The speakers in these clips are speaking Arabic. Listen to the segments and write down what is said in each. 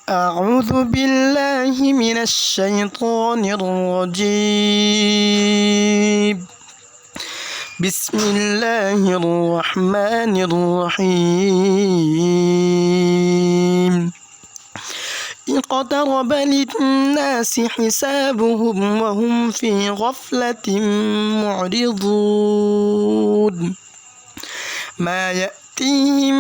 أعوذ بالله من الشيطان الرجيم. بسم الله الرحمن الرحيم. اقترب للناس حسابهم وهم في غفلة معرضون. ما يأتيهم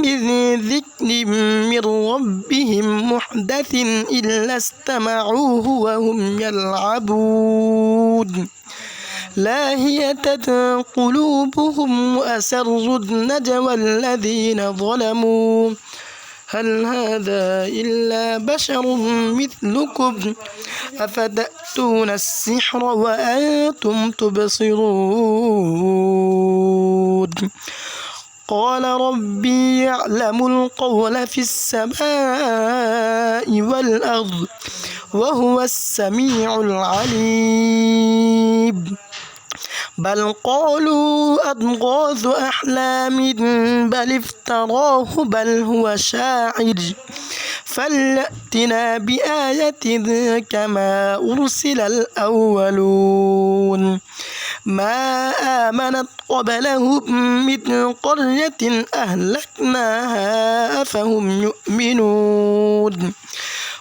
من ذكر من ربهم محدث إلا استمعوه وهم يلعبون لاهية قلوبهم وأسروا النجوى الذين ظلموا هل هذا إلا بشر مثلكم أفتأتون السحر وأنتم تبصرون قال ربي يعلم القول في السماء والأرض وهو السميع العليم بل قالوا أضغاث أحلام بل افتراه بل هو شاعر فليأتنا بآية كما أرسل الأولون ما آمنت قبلهم من قرية أهلكناها أفهم يؤمنون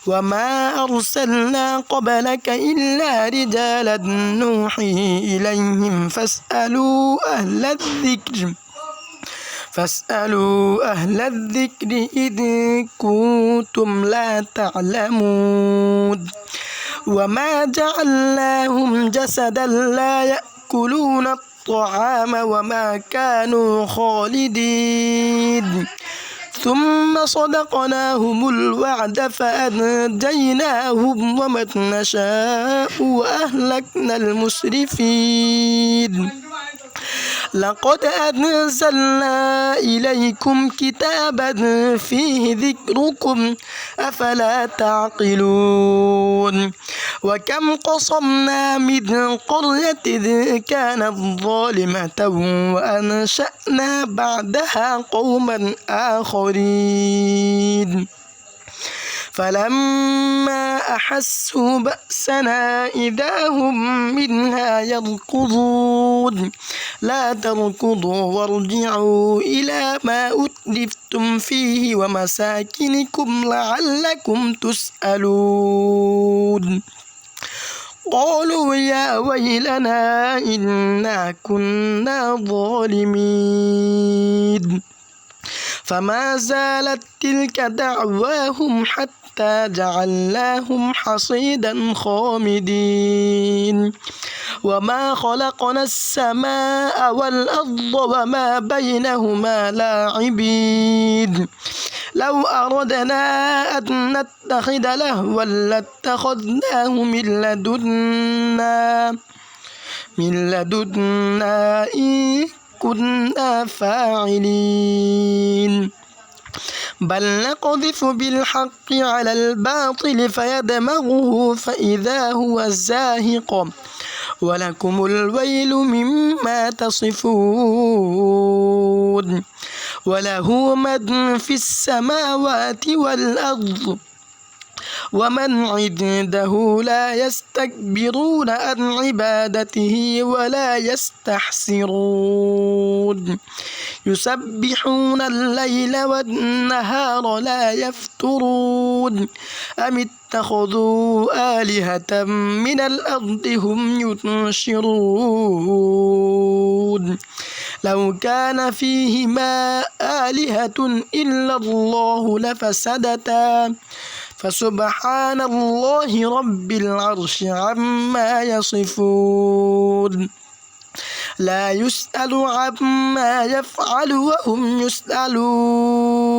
وما أرسلنا قبلك إلا رجالا نوحي إليهم فاسألوا أهل الذكر إذ كنتم لا تعلمون وما جعلناهم جسدا لا يأكلون الطعام وما كانوا خالدين ثم صدقناهم الوعد فأنجيناهم ومن نشاء وأهلكنا المسرفين لقد أنزلنا إليكم كتابا فيه ذكركم أفلا تعقلون وكم قصمنا من قرية كانت ظالمة وأنشأنا بعدها قوما آخرين فلما أحسوا بأسنا إذا هم منها يركضون لا تركضوا وارجعوا إلى ما أتلفتم فيه ومساكنكم لعلكم تسألون قالوا يا ويلنا إنا كنا ظالمين فما زالت تلك دعواهم حتى جعلناهم حصيدا خامدين وما خلقنا السماء والأرض وما بينهما لاعبين لو أردنا أن نتخذ لهوا لاتخذناه من لدنا إن كنا فاعلين بل نقذف بالحق على الباطل فيدمغه فإذا هو زاهق ولكم الويل مما تصفون وله من في السماوات والأرض ومن عنده لا يستكبرون عن عبادته ولا يستحسرون يسبحون الليل والنهار لا يفترون أم اتخذوا آلهة من الأرض هم ينشرون لو كان فيهما آلهة إلا الله لفسدتا فسبحان الله رب العرش عما يصفون لا يسأل عما يفعل وهم يسألون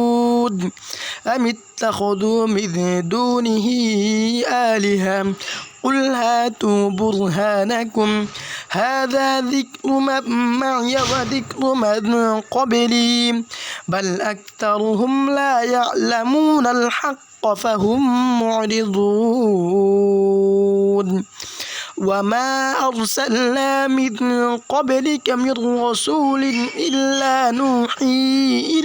أم اتخذوا من دونه آلهة قل هاتوا برهانكم هذا ذكر من معي وذكر من قبلي بل أكثرهم لا يعلمون الحق فهم معرضون وما أرسلنا من قبلك من رسول إلا نوحي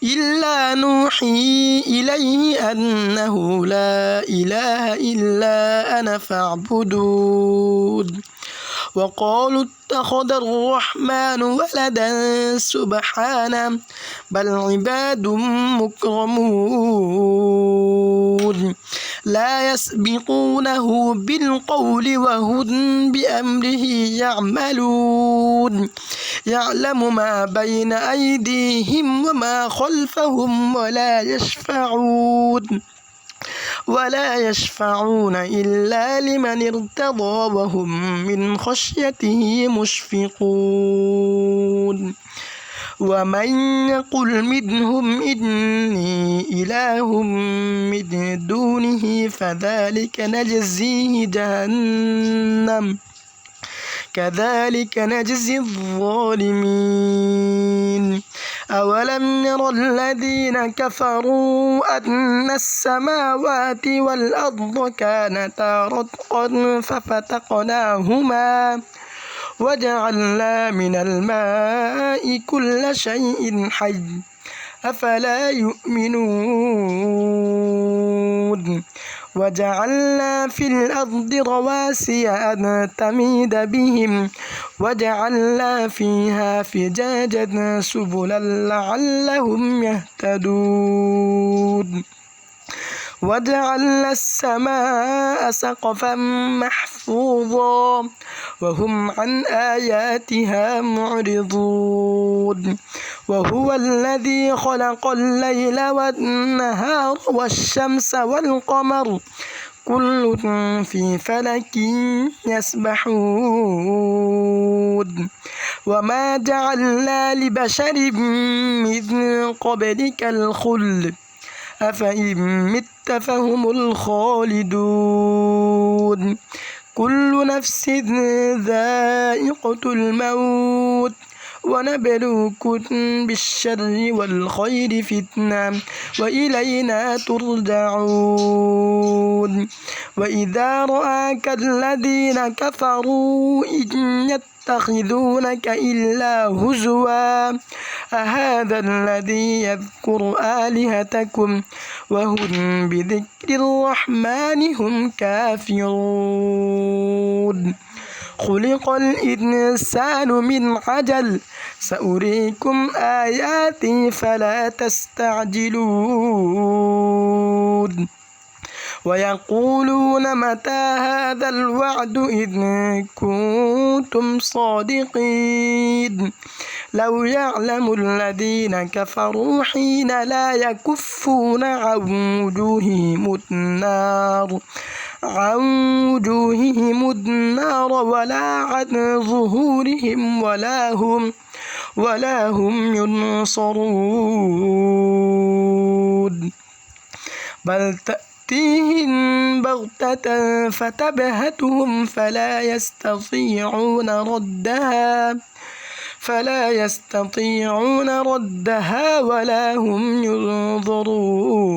إلا نوحي إليه أنه لا إله إلا أنا فاعبدون وقالوا اتخذ الرحمن ولدا سبحانه بل عباد مكرمون لا يسبقونه بالقول وهم بأمره يعملون يعلم ما بين أيديهم وما خلفهم ولا يشفعون إلا لمن ارتضى وهم من خشيته مشفقون ومن يقل منهم إني إله من دونه فذلك نجزيه جهنم كذلك نجزي الظالمين أولم ير الذين كفروا أن السماوات والأرض كانتا رتقا ففتقناهما وجعلنا من الماء كل شيء حي أفلا يؤمنون وجعلنا في الأرض رواسي أن تميد بهم وجعلنا فيها فجاجا سبلا لعلهم يهتدون وجعلنا السماء سقفا محفوظا وهم عن آياتها معرضون وهو الذي خلق الليل والنهار والشمس والقمر كل في فلك يسبحون وما جعلنا لبشر من قبلك الخلد أفإن مت فهم الخالدون كل نفس ذائقة الموت ونبلوكم بالشر والخير فتنة وإلينا ترجعون وإذا رآك الذين كفروا إن يتخذونك إلا هزوا أهذا الذي يذكر آلهتكم وهم بذكر الرحمن هم كافرون خلق الإنسان من عجل سأريكم آياتي فلا تستعجلون ويقولون متى هذا الوعد إن كنتم صادقين لو يعلم الذين كفروا حين لا يكفون عن وجوههم النار ولا عن ظهورهم ولا هم ينصرون بل تأتيهم بغتة فتبهتهم فلا يستطيعون ردها ولا هم ينظرون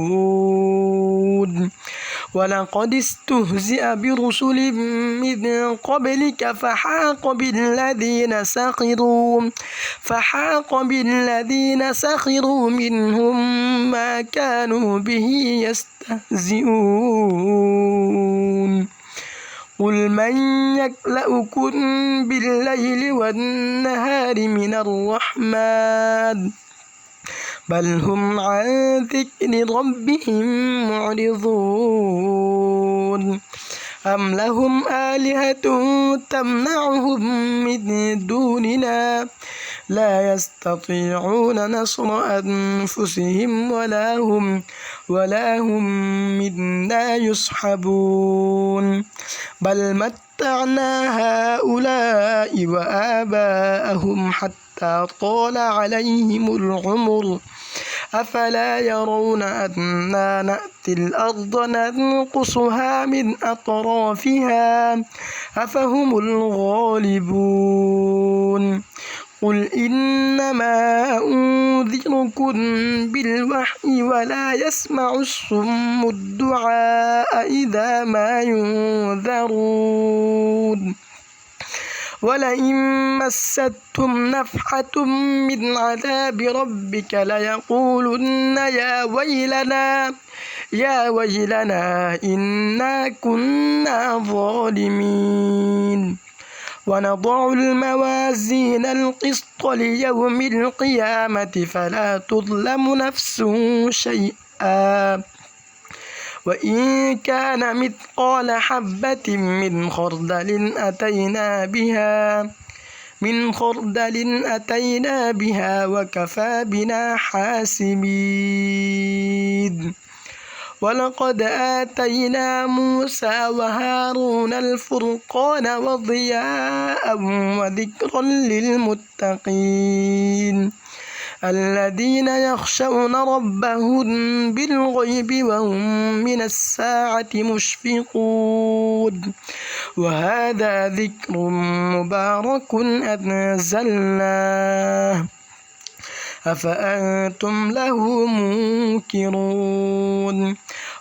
ولقد استهزئ برسل من قبلك فحاق بالذين سخروا منهم ما كانوا به يستهزئون قل من يكلؤكم بالليل والنهار من الرحمن بل هم عن ذكر ربهم معرضون أم لهم آلهة تمنعهم من دوننا لا يستطيعون نصر أنفسهم ولا هم منا يصحبون بل متعنا هؤلاء وآباءهم حتى طال عليهم العمر أفلا يرون أنا نأتي الأرض ننقصها من أطرافها أفهم الغالبون قل إنما أنذركم بالوحي ولا يسمع الصم الدعاء إذا ما ينذرون ولئن مستهم نفحة من عذاب ربك ليقولن يا ويلنا إنا كنا ظالمين ونضع الموازين القسط ليوم القيامة فلا تظلم نفس شيئا وإن كان مثقال حبة من خردل أتينا بها وكفى بنا حاسبين ولقد آتينا موسى وهارون الفرقان وضياء وذكرا للمتقين الذين يخشون ربهم بالغيب وهم من الساعة مشفقون وهذا ذكر مبارك أنزلناه أفأنتم له منكرون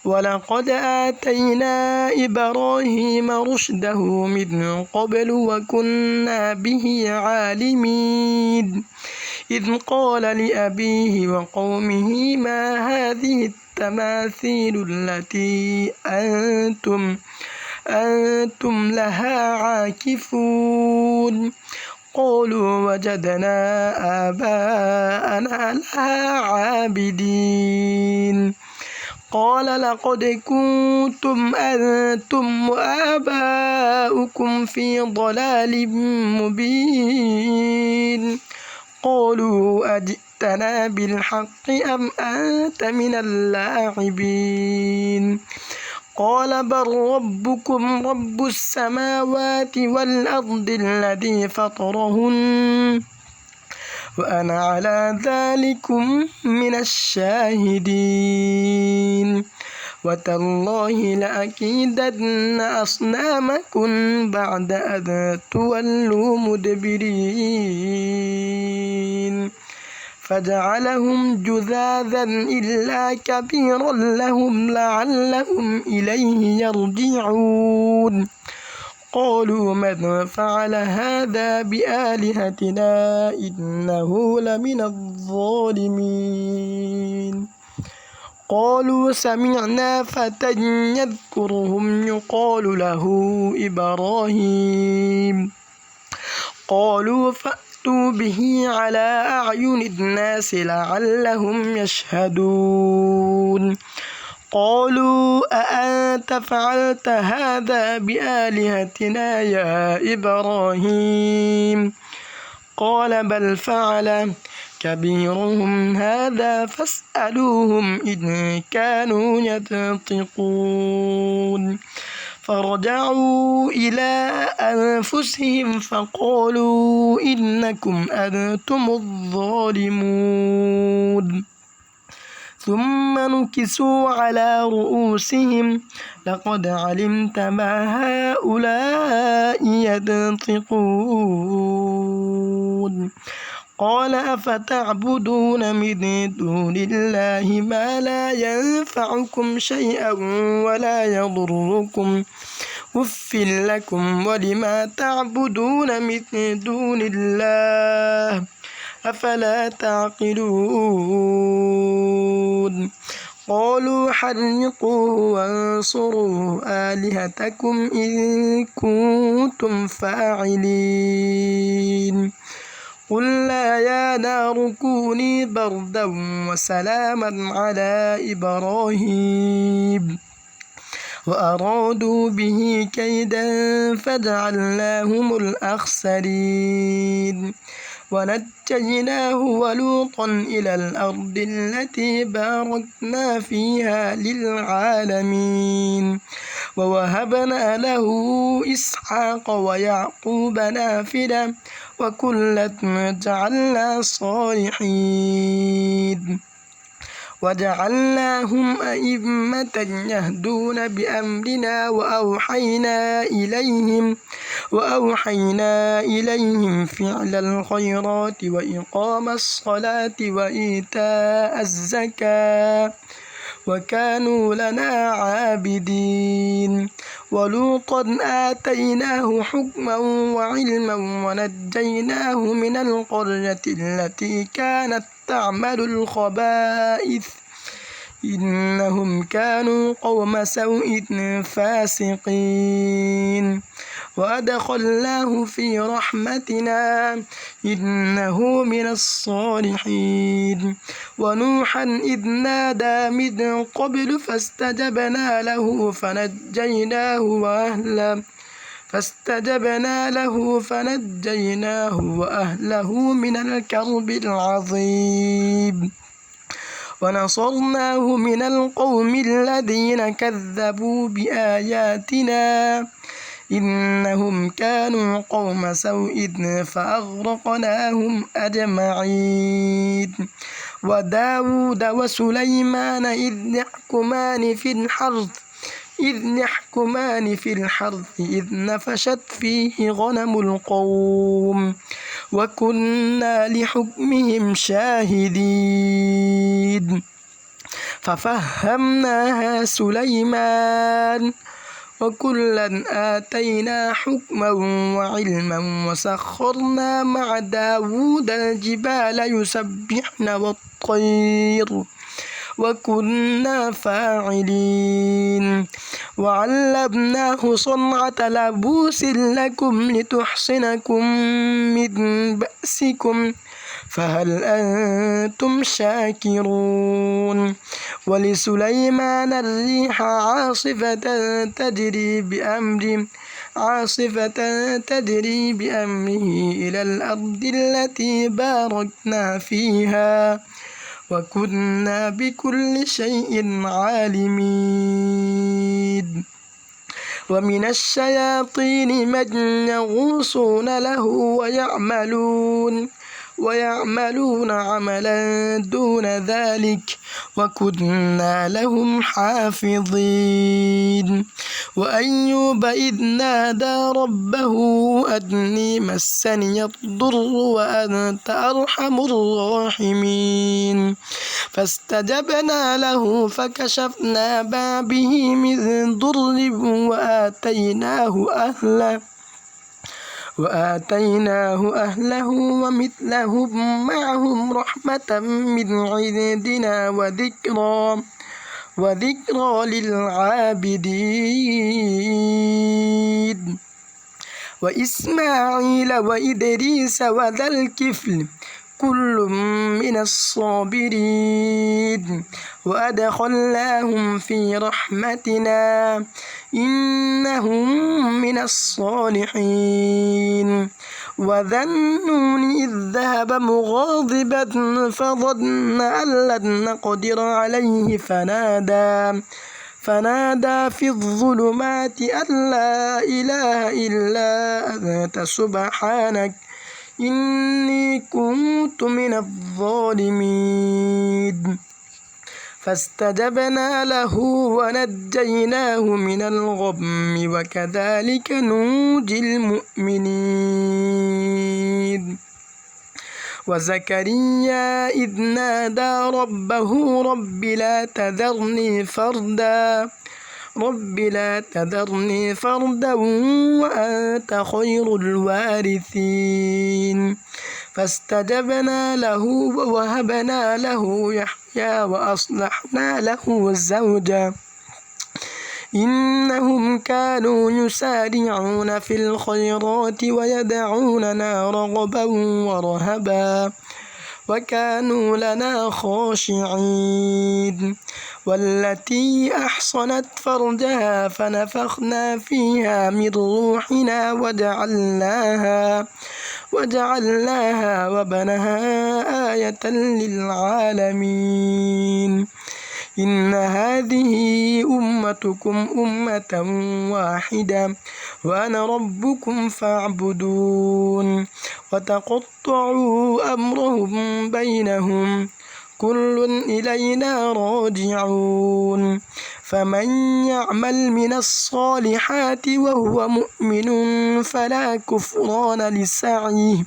ولقد آتينا إبراهيم رشده من قبل وكنا به عالمين إذ قال لأبيه وقومه ما هذه التماثيل التي أنتم لها عاكفون قالوا وجدنا آباءنا لها عابدين قال لقد كنتم أنتم وآباؤكم في ضلال مبين قالوا أجئتنا بالحق أم أنت من اللاعبين قال بل ربكم رب السماوات والأرض الذي فطرهن وأنا على ذلكم من الشاهدين وتالله لأكيدن أصنامكم بعد أن تولوا مدبرين فجعلهم جذاذا إلا كبيرا لهم لعلهم إليه يرجعون قالوا من فعل هذا بآلهتنا إنه لمن الظالمين قالوا سمعنا فتى يذكرهم يقال له إبراهيم قالوا فأتوا به على أعين الناس لعلهم يشهدون قالوا أأنت فعلت هذا بآلهتنا يا إبراهيم قال بل فعل كبيرهم هذا فاسألوهم إن كانوا ينطقون فرجعوا إلى أنفسهم فقالوا إنكم أنتم الظالمون ثم نكسوا على رؤوسهم لقد علمت ما هؤلاء ينطقون قال أفتعبدون من دون الله ما لا ينفعكم شيئا ولا يضركم أف لكم ولما تعبدون من دون الله أفلا تعقلون قالوا حرقوه وانصروا آلهتكم إن كنتم فاعلين قلنا يا نار كوني بردا وسلاما على إبراهيم وأرادوا به كيدا فجعلناهم الأخسرين ونجيناه ولوطا إلى الأرض التي باركنا فيها للعالمين ووهبنا له إسحاق ويعقوب نافلة وكلا جعلنا صالحين وجعلناهم أئمة يهدون بأمرنا وأوحينا إليهم فعل الخيرات وإقام الصلاة وإيتاء الزكاة وكانوا لنا عابدين ولوطا آتيناه حكما وعلما ونجيناه من القرية التي كانت تعمل الخبائث إنهم كانوا قوم سوء فاسقين وأدخلناه في رحمتنا إنه من الصالحين ونوحا إذ نادى من قبل فاستجبنا له وأهله من الكرب العظيم ونصرناه من القوم الذين كذبوا بآياتنا إنهم كانوا قوم سوء فأغرقناهم أجمعين وداود وسليمان إذ يحكمان في الحرث إذ نفشت فيه غنم القوم وكنا لحكمهم شاهدين ففهمناها سليمان وكلا آتينا حكما وعلما وسخرنا مع داود الجبال يسبحن والطير وكنا فاعلين وعلمناه صنعة لبوس لكم لتحصنكم من بأسكم فهل أنتم شاكرون ولسليمان الريح عاصفة تجري بأمره إلى الأرض التي باركنا فيها وكنا بكل شيء عالمين ومن الشياطين من يغوصون له ويعملون عملا دون ذلك وكنا لهم حافظين وأيوب إذ نادى ربه أني مسني الضر وأنت أرحم الراحمين فاستجبنا له فكشفنا ما به من ضر وآتيناه أهله ومثلهم معهم رحمة من عندنا وذكرى للعابدين وإسماعيل وإدريس وذا الكفل كل من الصابرين وأدخلناهم في رحمتنا إنهم من الصالحين وذا النون إذ ذهب مغاضبا فظن أن لن نقدر عليه فنادى في الظلمات أن لا إله إلا أنت سبحانك إني كنت من الظالمين فاستجبنا له ونجيناه من الغم وكذلك ننجي المؤمنين وزكريا إذ نادى ربه رب لا تذرني فردا وأنت خير الوارثين فاستجبنا له ووهبنا له يحيى وأصلحنا له زوجا إنهم كانوا يسارعون في الخيرات ويدعوننا رغبا ورهبا وكانوا لنا خاشعين والتي أحصنت فرجها فنفخنا فيها من روحنا وجعلناها وبنها آية للعالمين إن هذه أمتكم أمة واحدة وأنا ربكم فاعبدون وتقطعوا أمرهم بينهم كل إلينا راجعون فمن يعمل من الصالحات وهو مؤمن فلا كفران لسعيه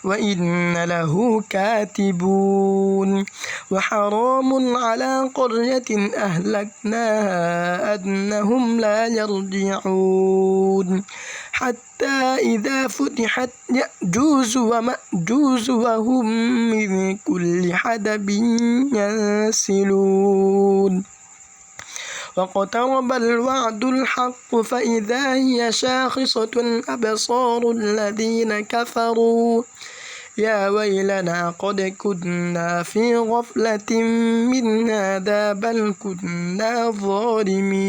وإن له كاتبون وحرام على قرية أهلكناها أنهم لا يرجعون حتى إذا فتحت يأجوج ومأجوج وهم من كل حدب ينسلون واقترب الوعد الحق فإذا هي شاخصة أبصار الذين كفروا يا ويلنا قد كنا في غفلة من هذا بل كنا ظالمين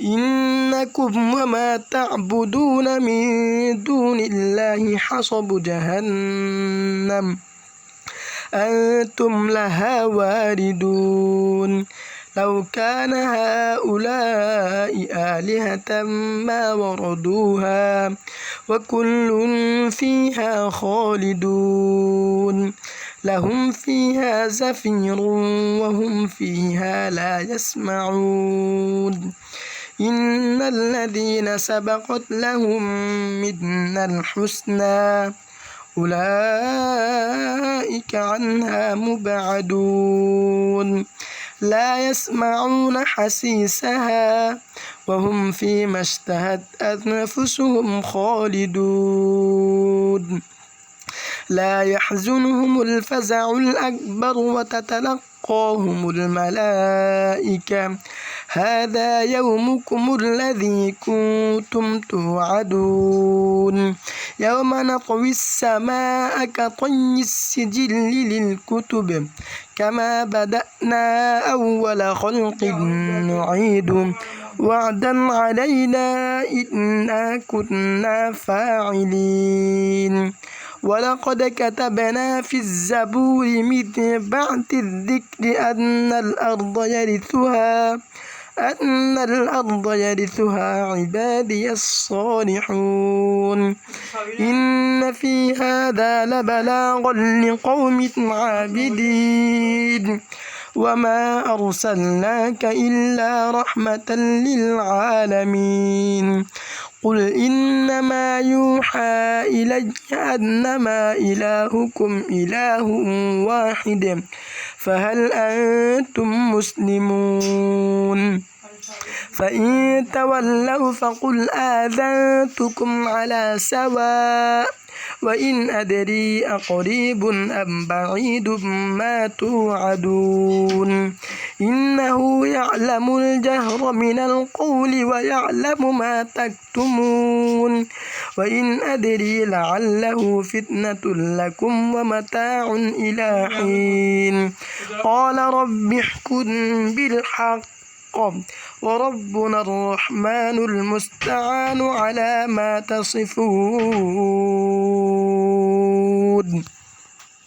إنكم وما تعبدون من دون الله حصب جهنم أنتم لها واردون لو كان هؤلاء آلهة ما وردوها وكل فيها خالدون لهم فيها زفير وهم فيها لا يسمعون إن الذين سبقت لهم منا الحسنى أولئك عنها مبعدون لا يسمعون حسيسها وهم فيما اشتهت أنفسهم خالدون لا يحزنهم الفزع الأكبر وتتلقاهم الملائكة هذا يومكم الذي كنتم توعدون يوم نطوي السماء كطي السجل للكتب كما بدأنا أول خلق نعيد وعدا علينا إنا كنا فاعلين ولقد كتبنا في الزبور من بعد الذكر أن الأرض يرثها عبادي الصالحون إن في هذا لبلاغا لقوم عابدين وما أرسلناك إلا رحمة للعالمين قل إنما يوحى إلي أنما إلهكم إله واحد فهل أنتم مسلمون فإن تولوا فقل آذنتكم على سواء وإن أدري أقريب أم بعيد ما توعدون إنه يعلم الجهر من القول ويعلم ما تكتمون وإن أدري لعله فتنة لكم ومتاع إلى حين قال رب احكم بالحق وربنا الرحمن المستعان على ما تصفون